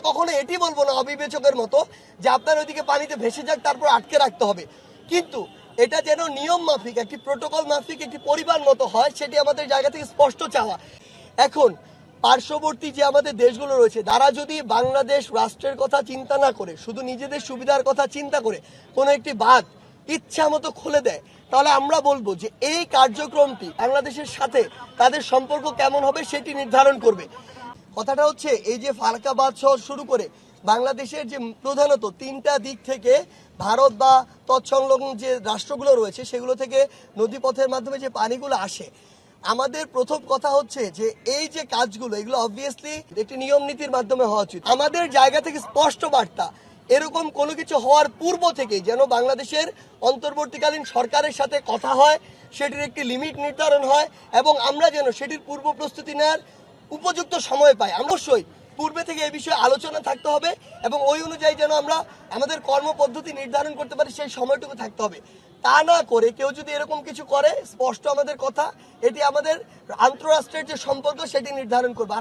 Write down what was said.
কখনো এটি বলবো না অবিবেচকের মতো যে আপনার ওইদিকে পানিতে ভেসে যাক তারপর আটকে রাখতে হবে, কিন্তু এটা যেন নিয়ম মাফিক একটি প্রোটোকল মাফিক একটি পরিবার মতো হয় সেটি আমাদের জায়গা থেকে স্পষ্ট চাওয়া। এখন পার্শ্ববর্তী যে আমাদের দেশগুলো রয়েছে তারা যদি বাংলাদেশ রাষ্ট্রের কথা চিন্তা না করে শুধু নিজেদের সুবিধার কথা চিন্তা করে কোনো একটি বাঁধ ইচ্ছা মতো খুলে দেয়, তাহলে আমরা বলবো যে এই কার্যক্রমটি বাংলাদেশের সাথে তাদের সম্পর্ক কেমন হবে সেটি নির্ধারণ করবে। কথাটা হচ্ছে এই যে ফারাক্কা বাঁধ সহ শুরু করে বাংলাদেশের যে প্রধানত তিনটা দিক থেকে ভারত বা তৎসংলগ্ন যে রাষ্ট্রগুলো রয়েছে সেগুলো থেকে নদীপথের মাধ্যমে যে পানিগুলো আসে, আমাদের প্রথম কথা হচ্ছে যে এই যে কাজগুলো এগুলো অবভিয়াসলি একটি নিয়ম নীতির মাধ্যমে হওয়া উচিত। আমাদের জায়গা থেকে স্পষ্ট বার্তা এরকম কোনো কিছু হওয়ার পূর্ব থেকেই যেন বাংলাদেশের অন্তর্বর্তীকালীন সরকারের সাথে কথা হয়, সেটির একটি লিমিট নির্ধারণ হয় এবং আমরা যেন সেটির পূর্ব প্রস্তুতি নেওয়ার উপযুক্ত সময় পাই। অবশ্যই পূর্বে থেকে এই বিষয়ে আলোচনা থাকতে হবে এবং ওই অনুযায়ী যেন আমরা আমাদের কর্মপদ্ধতি নির্ধারণ করতে পারি সেই সময়টুকু থাকতে হবে। তা না করে কেউ যদি এরকম কিছু করে, স্পষ্ট আমাদের কথা, এটি আমাদের আন্তঃরাষ্ট্রের যে সম্পর্ক সেটি নির্ধারণ করবে।